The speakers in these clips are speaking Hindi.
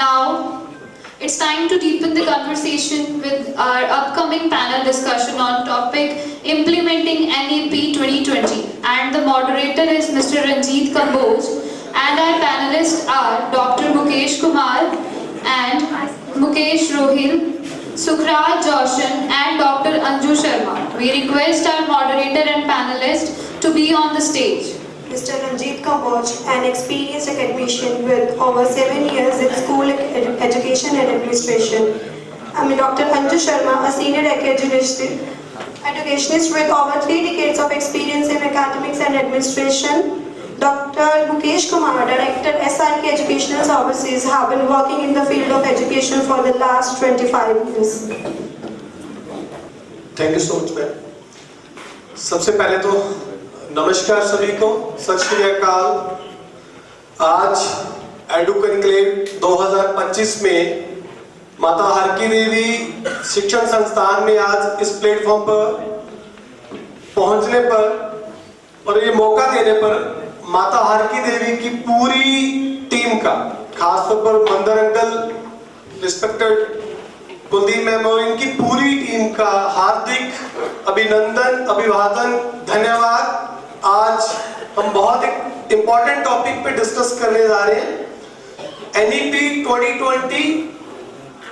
Now, it's time to deepen the conversation with our upcoming panel discussion on topic Implementing NEP 2020. And the moderator is Mr. Ranjit Kamboj. And our panelists are Dr. Mukesh Kumar and Mukesh Rohil, Sukhraj Joshan and Dr. Anju Sharma. We request our moderator and panelists to be on the stage. Mr. Ranjit Kamboj, an experienced academician with over 7 years in school education and administration. Dr. Anju Sharma, a senior educationist with over 3 decades of experience in academics and administration. Dr. Mukesh Kumar, Director SRK Educational Services, have been working in the field of education for the last 25 years. Thank you so much, ma'am. सबसे पहले तो नमस्कार सभी को, सत श्री अकाल। आज एडू कॉन्क्लेव 2025 में माता हरकी देवी शिक्षण संस्थान में आज इस प्लेटफॉर्म पर पहुंचने पर और ये मौका देने पर माता हरकी देवी की पूरी टीम का, खासतौर पर मंदर अंकल, रिस्पेक्टेड कुलदीप मैम और इनकी पूरी टीम का हार्दिक अभिनंदन, अभिवादन, धन्यवाद। आज हम बहुत एक इम्पॉर्टेंट टॉपिक पे डिस्कस करने जा रहे हैं। एनईपी 2020,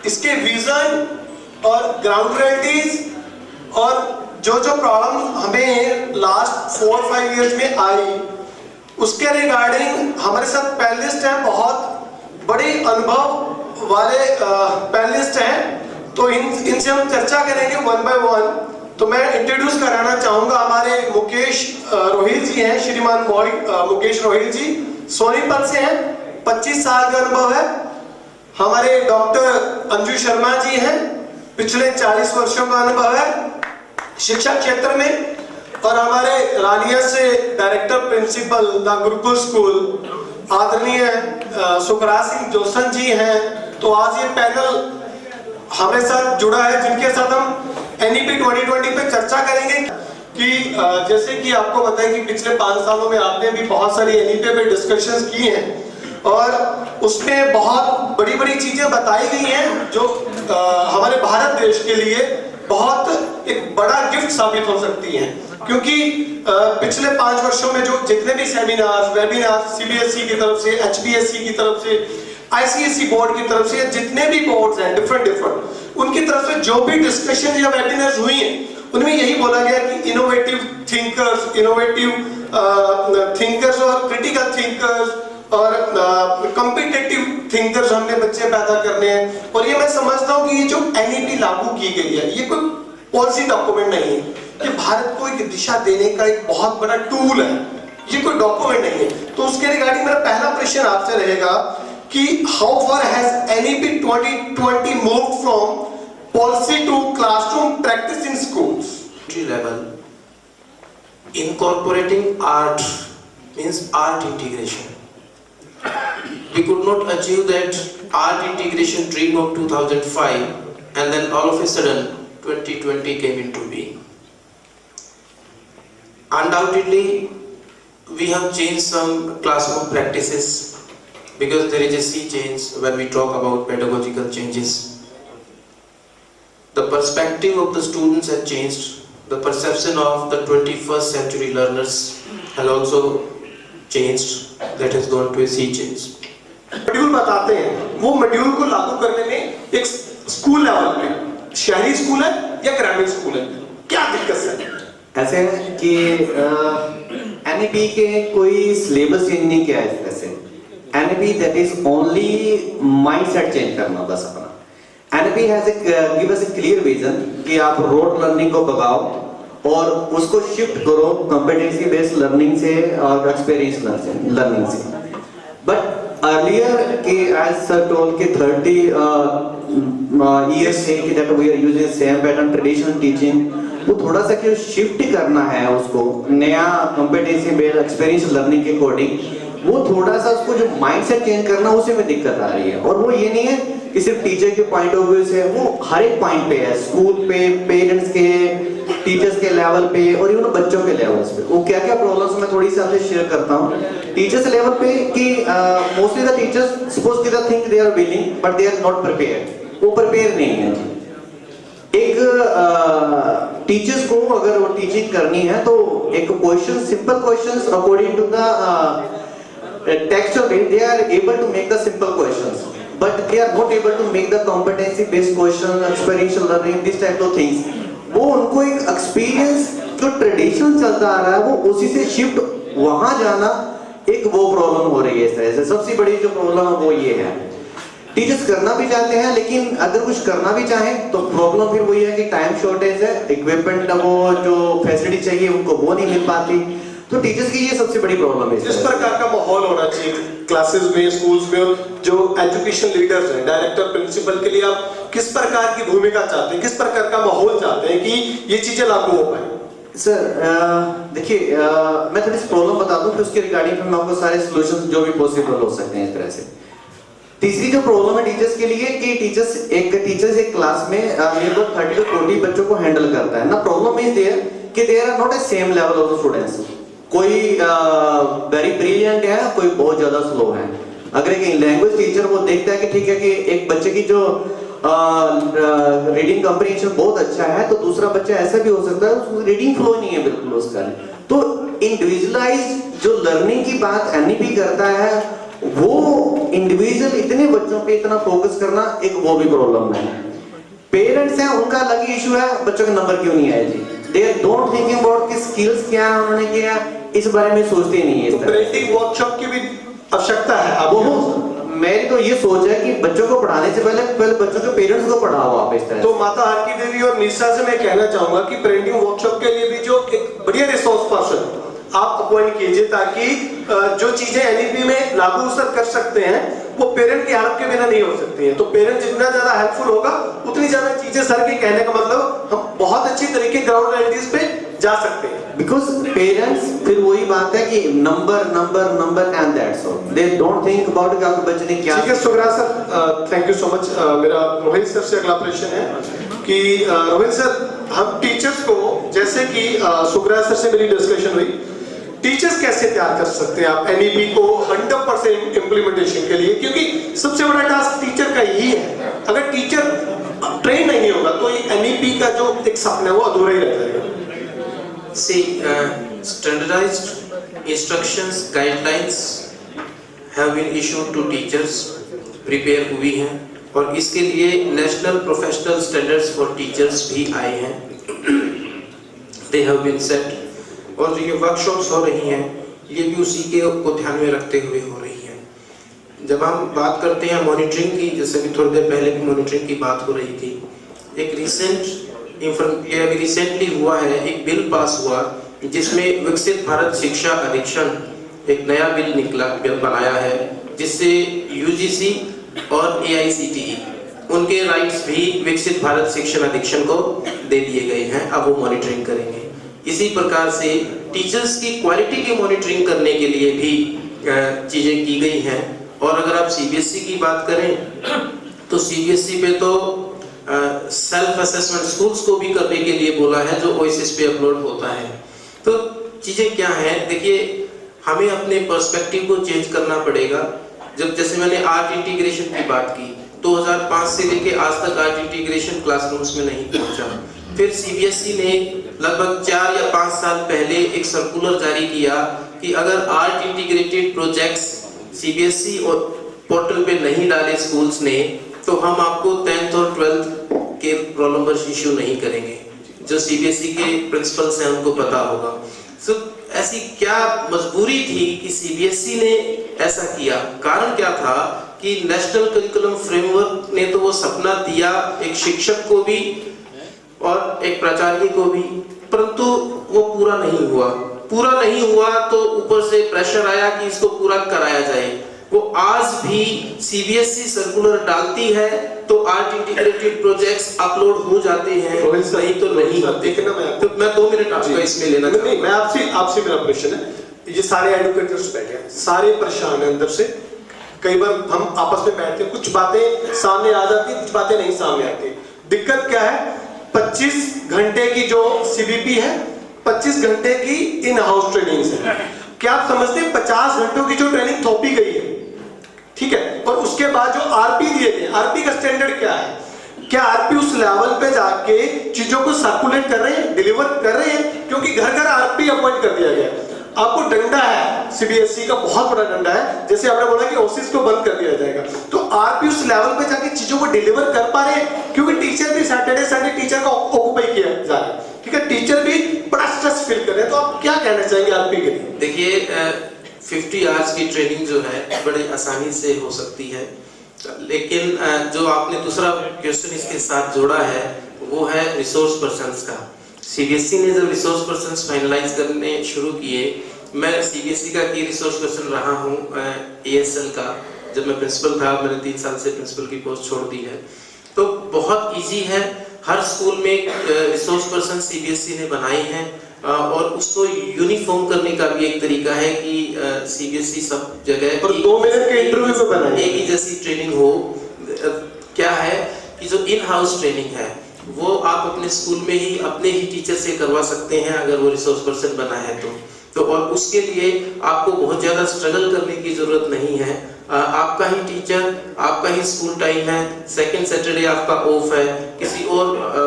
इसके विजन और ग्राउंड रियलिटीज और जो प्रॉब्लम हमें लास्ट 4-5 इयर्स में आई, उसके रिगार्डिंग हमारे साथ पैनलिस्ट हैं, बहुत बड़े अनुभव वाले पैनलिस्ट हैं, तो इनसे हम चर्चा करेंगे वन बाय वन। तो मैं इंट्रोड्यूस कराना चाहूंगा, हमारे मुकेश रोहिल जी हैं, श्रीमान मुकेश रोहिल जी सोनीपत से हैं, 25 साल का अनुभव है। हमारे डॉक्टर अंजू शर्मा जी हैं, पिछले 40 वर्षों का अनुभव है शिक्षा क्षेत्र में। और हमारे रानिया से director principal the Gurukul school आदरणीय सुखराज सिंह जोशन जी हैं। तो आज ये पैनल हमारे साथ जुड़ा है, जिनके साथ हम एनईपी 2020 पे चर्चा करेंगे कि जैसे कि आपको पता है कि पिछले 5 सालों में आपने भी बहुत सारी एनईपी पे डिस्कशंस की हैं और उसमें बहुत बड़ी चीजें बताई गई हैं जो हमारे भारत देश के लिए बहुत एक बड़ा गिफ्ट साबित हो सकती हैं। क्योंकि पिछले 5 वर्षों में जो जितने भी सेमिनार, वेबिनार सीबीएसई की तरफ से, एचपीएससी की तरफ से, आईसीएसई बोर्ड की तरफ से, जितने भी बोर्ड्स हैं डिफरेंट उनकी तरफ से जो भी डिस्कशन या वेबिनार्स हुई हैं, उनमें यही बोला गया कि इनोवेटिव थिंकर्स और क्रिटिकल थिंकर्स और कॉम्पिटिटिव थिंकर्स हमने बच्चे पैदा करने हैं। और ये मैं समझता हूँ कि ये जो एनईपी लागू की गई है, ये कोई पॉलिसी डॉक्यूमेंट नहीं है, ये भारत को एक दिशा देने का एक बहुत बड़ा टूल है, ये कोई डॉक्यूमेंट नहीं है। तो उसके रिगार्डिंग मेरा पहला प्रश्न आपसे रहेगा कि how far has NEP 2020 moved from policy to classroom practice in schools level? Incorporating art means art integration. We could not achieve that art integration dream of 2005, and then all of a sudden 2020 came into being. Undoubtedly, we have changed some classroom practices because there is a sea change when we talk about pedagogical changes. The perspective of the students has changed. The perception of the 21st century learners has also changed. That has gone to a sea change. Module बताते हैं, वो मॉड्यूल को लागू करने में एक स्कूल लेवल पे, शहरी स्कूल है या ग्रामीण स्कूल है, क्या दिक्कत है? ऐसे है कि एनईपी के कोई सिलेबस चेंज नहीं किया है। वैसे NEP that is only mindset change करना बस अपना। NEP has give us a clear vision कि आप रोड लर्निंग को भगाओ और उसको शिफ्ट करो कॉम्पिटेंसी बेस्ड लर्निंग से और एक्सपीरियंस लर्निंग से। बट अर्लियर कि एज सर टोल्ड कि 30 years से कि that we are using same pattern traditional teaching, वो थोड़ा सा कि शिफ्ट करना है उसको नया कॉम्पिटेंसी बेस्ड एक्सपीरियंस लर्निंग के अकॉर्डिंग, वो थोड़ा सा उसको जो माइंडसेट चेंज करना उसी में दिक्कत आ रही है। और वो ये नहीं है कि सिर्फ टीचर के पॉइंट ऑफ व्यू से, वो हर एक पॉइंट पे है, स्कूल पे, पेरेंट्स के, टीचर्स के लेवल पे और इवन बच्चों के लेवल्स पे वो क्या क्या प्रॉब्लम्स मैं थोड़ी सी आपसे शेयर करता हूँ टीचर्स लेवल पे कि मोस्टली द टीचर्स सपोज कि they think they are willing but they are not prepared, वो प्रिपेयर नहीं है जी। एक टीचर्स को अगर वो टीचिंग करनी है तो एक question simple questions according to the text of it, they are able to make the simple questions, but they are not able to make the competency based question, experiential learning, this type of things. वो उनको एक एक्सपीरियंस जो ट्रेडिशनल चलता आ रहा है वो उसी से शिफ्ट वहां जाना एक वो प्रॉब्लम हो रही है। इस तरह से सबसे बड़ी जो प्रॉब्लम है वो ये है टीचर्स करना भी चाहते हैं लेकिन अगर कुछ करना भी चाहें तो प्रॉब्लम फिर वही है कि टाइम शॉर्टेज है, इक्विपमेंट वो जो फैसिलिटी चाहिए उनको वो नहीं मिल पाती, तो टीचर्स की ये सबसे बड़ी प्रॉब्लम है। जिस प्रकार का माहौल होना चाहिए क्लासेस में, स्कूल्स में, और जो एजुकेशन लीडर्स हैं, डायरेक्टर, प्रिंसिपल के लिए आप किस प्रकार की भूमिका चाहते हैं, किस प्रकार का माहौल चाहते हैं कि ये चीजें लागू हो पाए? सर देखिए मैं थोड़ी सी प्रॉब्लम बता दूं फिर उसके रिगार्डिंग फिर मैं आपको सारे सॉल्यूशंस जो भी पॉसिबल हो सकते हैं इस तरह से। तीसरी जो प्रॉब्लम है टीचर्स के लिए कि टीचर्स एक क्लास में लगभग 30 to 40 बच्चों को हैंडल करता है ना। प्रॉब्लम इज देयर कि there are not a same level of students, कोई वेरी ब्रिलियंट है, कोई बहुत ज्यादा स्लो है। अगर एक लैंग्वेज टीचर वो देखता है कि ठीक है कि एक बच्चे की जो रीडिंग कम्प्रीहेंशन बहुत अच्छा है तो दूसरा बच्चा ऐसा भी हो सकता है उसको रीडिंग फ्लो नहीं है बिल्कुल उसका, तो इंडिविजुअलाइज्ड जो लर्निंग की बात एनईपी करता है वो इंडिविजुअल इतने बच्चों पे इतना फोकस करना एक वो भी प्रॉब्लम है। पेरेंट्स हैं उनका अलग ही इशू है, बच्चों के नंबर क्यों नहीं आए जी, दे डोंट थिंकिंग अबाउट कि स्किल्स क्या है उन्होंने किया इस बारे में सोचते नहीं है। पेरेंटिंग वर्कशॉप की भी आवश्यकता है। अब मेरी तो ये सोच है कि बच्चों को पढ़ाने से पहले बच्चों के पेरेंट्स को पढ़ाओ आप इस तरह। तो माता हरकी देवी और निशा से मैं कहना चाहूंगा कि पेरेंटिंग वर्कशॉप के लिए भी जो एक बढ़िया रिसोर्स पर्सन आप अपॉइंट कीजिए ताकि जो चीजें एनईपी में लागू सर कर सकते हैं वो पेरेंट की हेल्प के बिना नहीं हो सकती है। तो पेरेंट जितना ज्यादा हेल्पफुल होगा उतनी ज्यादा चीजें सर के कहने का मतलब हम बहुत अच्छी तरीके ग्राउंड रियलिटीज पे जा सकते हैं। बिकॉज पेरेंट्स फिर वही बात है कि number and that's all, they don't think about कि आपके बच्चे ने क्या। ठीक है सुग्रा sir, thank you so much. मेरा रोहित सर से अगला प्रश्न है कि रोहित सर हम टीचर्स को जैसे कि सुग्रा सर से मेरी डिस्कशन हुई, टीचर्स कैसे तैयार कर सकते हैं आप एनईपी को 100% इम्प्लीमेंटेशन के लिए, क्योंकि सबसे बड़ा टास्क टीचर का यही है। अगर टीचर ट्रेन नहीं होगा तो एनईपी का जो एक सपना है वो अधूरा ही रह जाएगा। See, standardized instructions, guidelines have been issued to teachers, prepare हुई हैं और इसके लिए national professional standards for teachers भी आए हैं, they have been set, और जो ये वर्कशॉप्स हो रही हैं ये भी उसी के को ध्यान में रखते हुए हो रही हैं। जब हम बात करते हैं मॉनिटरिंग की, जैसे कि थोड़ी देर पहले भी मॉनिटरिंग की बात हो रही थी, एक रिसेंटली हुआ है, एक बिल पास हुआ जिसमें विकसित भारत शिक्षा अधिक्षण एक नया बिल बनाया है जिससे यूजीसी और एआईसीटीई उनके राइट्स भी विकसित भारत शिक्षण अधिक्षण को दे दिए गए हैं, अब वो मॉनिटरिंग करेंगे। इसी प्रकार से टीचर्स की क्वालिटी की मॉनिटरिंग करने के लिए भी चीजें की गई हैं। और अगर आप सीबीएसई की बात करें तो सीबीएसई पे तो सेल्फ असेसमेंट स्कूल्स को भी करने के लिए बोला है जो ओएसएस पे अपलोड होता है। तो चीजें क्या हैं, देखिए हमें अपने पर्सपेक्टिव को चेंज करना पड़ेगा। जब जैसे मैंने आर्ट इंटीग्रेशन की बात की, 2005 से लेके आज तक आर्ट इंटीग्रेशन क्लासरूम्स में नहीं पहुंचा। फिर सीबीएसई ने लगभग 4 या 5 साल पहले एक सर्कुलर जारी किया कि अगर आर्ट इंटीग्रेटेड प्रोजेक्ट्स सीबीएसई और पोर्टल पे नहीं डाले स्कूल्स ने तो हम आपको 10th और 12th के रोल नंबर इश्यू नहीं करेंगे। जो सीबीएसई के प्रिंसिपल्स हैं उनको पता होगा। सो ऐसी क्या मजबूरी थी कि सीबीएसई ने ऐसा किया? कारण क्या था कि नेशनल करिकुलम फ्रेमवर्क ने तो वो सपना दिया एक शिक्षक को भी और एक प्राचार्य को भी, परंतु वो पूरा नहीं हुआ तो ऊपर से प्रेशर आया कि इसको पूरा कराया जाए। वो आज भी सीबीएसई सर्कुलर डालती है तो आर्ट इंटीग्रेटेड प्रोजेक्ट्स अपलोड हो जाते हैं, नहीं तो नहीं। देखना मैं 2 मिनट आपका इसमें लेना नहीं, मैं आपसे मेरा प्रश्न है, ये सारे एडुकेटर्स बैठे हैं, सारे परेशान हैं अंदर से। कई बार हम आपस में बैठते हैं, कुछ बातें सामने आ जाती है, कुछ बातें नहीं सामने आती। दिक्कत क्या है 25 घंटे की जो सीबीपी है, 25 घंटे की इन हाउस ट्रेनिंग्स है। क्या आप समझते हैं 50 घंटों की जो ट्रेनिंग थोपी गई है, ठीक है, और उसके बाद जो आरपी दिए गए, आरपी का स्टैंडर्ड क्या है? क्या आरपी उस लेवल पे जाके चीजों को सर्कुलेट कर रहे हैं, डिलीवर कर रहे हैं? क्योंकि घर घर आरपी अपॉइंट कर दिया गया। आपको डंडा है, सीबीएसई का बहुत बड़ा डंडा है, जैसे आपने बोला कि ओसिस को बंद कर दिया जाएगा, तो आरपी उस लेवल पे जाके चीजों को डिलीवर कर पा रहे हैं, क्योंकि टीचर भी सैटरडे संडे टीचर का ऑक्यूपाई किया जा रहा है, ठीक है, टीचर भी बड़ा स्ट्रेस फील कर रहे हैं। तो आप क्या कहना चाहेंगे आरपी के लिए? देखिए 50 आवर्स की ट्रेनिंग जो है बड़े आसानी से हो सकती है, लेकिन जो आपने दूसरा क्वेश्चन इसके साथ जोड़ा है वो है रिसोर्स पर्सन्स का। सीबीएसई ने जब रिसोर्स पर्सन्स फाइनलाइज करने शुरू किए, मैं सीबीएसई का की रिसोर्स पर्सन रहा हूँ एएसएल का, जब मैं प्रिंसिपल था, मैंने 3 साल से प्रिंसिपल की पोस्ट छोड़ दी है, तो बहुत इजी है। हर स्कूल में रिसोर्स पर्सन सीबीएसई ने बनाए हैं और उसको यूनिफॉर्म करने का भी एक तरीका है कि सीबीएसई सब जगह और 2 मिनट के इंटरव्यू पे बनाए एक ही जैसी ट्रेनिंग हो। क्या है कि जो इन हाउस ट्रेनिंग है वो आप अपने स्कूल में ही अपने ही टीचर से करवा सकते हैं अगर वो रिसोर्स पर्सन बना है तो और उसके लिए आपको बहुत ज़्यादा स्ट्रगल करने की ज़रूरत नहीं है। आपका ही टीचर, आपका ही स्कूल टाइम है, सेकंड सैटरडे आपका ऑफ है, किसी और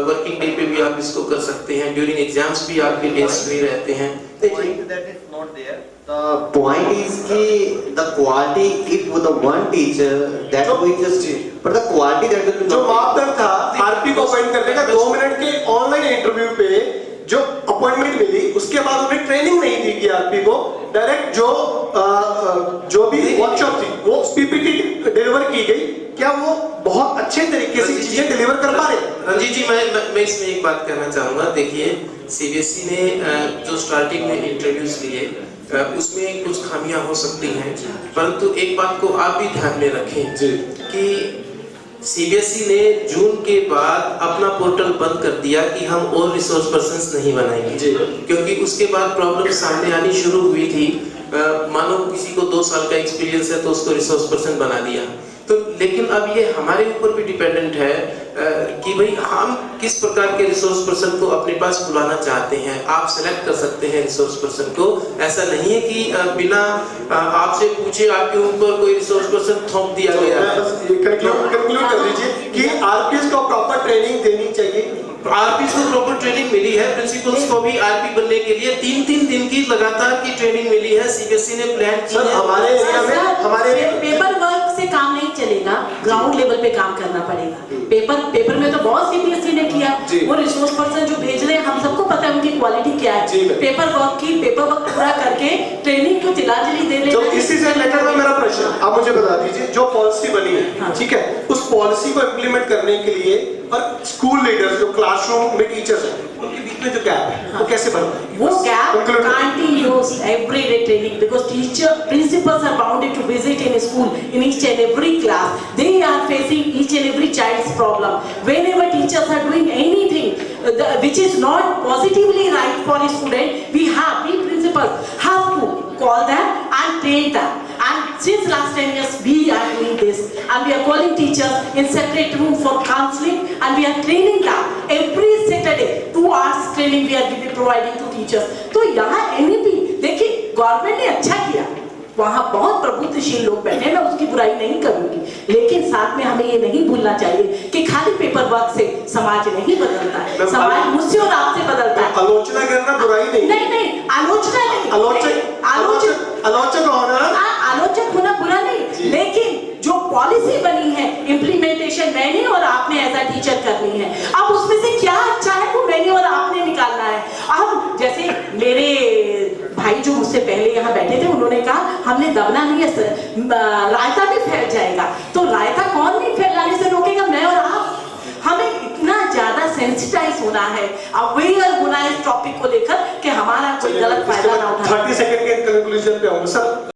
वर्किंग डे पे भी आप इसको कर सकते हैं, ड्यूरिंग एग्जाम्स भी आपके डेज फ्री रहते हैं। The point is कि the quality if with the one teacher that we just but the quality that will जो मापदंड था आरपी को अपॉइंट करने का, 2 मिनट के ऑनलाइन इंटरव्यू पे जो अपॉइंटमेंट मिली, उसके बाद उन्हें ट्रेनिंग नहीं दी गई आरपी को, डायरेक्ट जो भी वर्कशॉप थी वो पीपीटी डिलीवर की गई। क्या वो बहुत अच्छे तरीके से चीजें डिलीवर कर पा रहे? रंजीत जी, मैं इसमें एक बात कहना चाहूँगा। देखिए सीबीएसई ने जो स्टार्टिंग में इंट्रोड्यूस लिए उसमें कुछ खामियां हो सकती हैं, परंतु एक बात को आप भी ध्यान में रखें कि सीबीएसई ने जून के बाद अपना पोर्टल बंद कर दिया कि हम और रिसोर्स पर्सन्स नहीं बनाएंगे, क्योंकि उसके बाद प्रॉब्लम सामने आनी शुरू हुई थी। मानो किसी को 2 साल का एक्सपीरियंस है तो उसको रिसोर्स पर्सन बना दिया, तो लेकिन अब ये हमारे ऊपर भी डिपेंडेंट है कि भाई हम किस प्रकार के रिसोर्स पर्सन को अपने पास बुलाना चाहते हैं। आप सेलेक्ट कर सकते हैं रिसोर्स पर्सन को, ऐसा नहीं है कि बिना आपसे पूछे आपके ऊपर कोई रिसोर्स पर्सन थोप दिया गया है। बस कंक्लूड कर दीजिए कि आरपीएस को प्रॉपर ट्रेनिंग देनी चाहिए। आरपीएस को प्रॉपर ट्रेनिंग मिली है, प्रिंसिपल्स को भी आरपी बनने के लिए 3-3 दिन की लगातार की ट्रेनिंग मिली है, सीबीएसई ने प्लान की है। हमारे एरिया में पेपर वर्क से काम नहीं चलेगा, ग्राउंड लेवल पे काम करना पड़ेगा। पेपर में तो बहुत सीबीएसई ने किया, वो रिसोर्स पर्सन जो भेज रहे हैं हम सबको पता है उनकी क्वालिटी क्या है। पेपर वर्क पूरा करके ट्रेनिंग को तिलांजलि दे लेना। इसी से रिलेटेड में मेरा प्रश्न, आप मुझे बता दीजिए, जो पॉलिसी बनी है, ठीक है, उस पॉलिसी को इम्प्लीमेंट करने के लिए और स्कूल लीडर्स जो क्लासरूम में टीचर्स हैं उनके बीच में जो गैप है वो कैसे भरना है? वो gap can't be used every day training because principals are bounded to visit in a school in each and every class. They are facing each and every child's problem. Whenever teachers are doing anything which is not positively right for a student, we principals have to call them and train them. And since last 10 years we are doing this, and we are calling teachers in separate room for counseling, and we are training them every Saturday. 2 hours training we are providing to teachers. तो यहाँ NEP देखिए गवर्नमेंट ने अच्छा किया, वहाँ बहुत प्रबुद्धशील लोग बैठे, मैं उसकी बुराई नहीं करूंगी, लेकिन साथ में हमें ये नहीं भूलना चाहिए कि खाली पेपर वर्क से समाज नहीं बदलता है, समाज मुझसे और आपसे बदलता है। आलोचना करना बुराई नहीं, आलोचना नहीं, आलोचक होना बुरा नहीं, लेकिन जो पॉलिसी बनी है इम्प्लीमेंटेशन मैंने और आपने एज अ टीचर करनी है। अब उसमें से क्या अच्छा है वो मैंने और आपने निकालना है। अब जैसे मेरे भाई जो मुझसे पहले यहाँ बैठे थे उन्होंने कहा हमने दबना नहीं है, रायता भी फैल जाएगा, तो रायता कौन नहीं फैलाने से रोकेगा? मैं और आप। हमें इतना ज्यादा सेंसिटाइज होना है, अवेयर होना है इस टॉपिक को लेकर कि हमारा कोई गलत फायदा ना उठाए। 30 सेकंड के कंक्लूजन पे आऊंगा सर।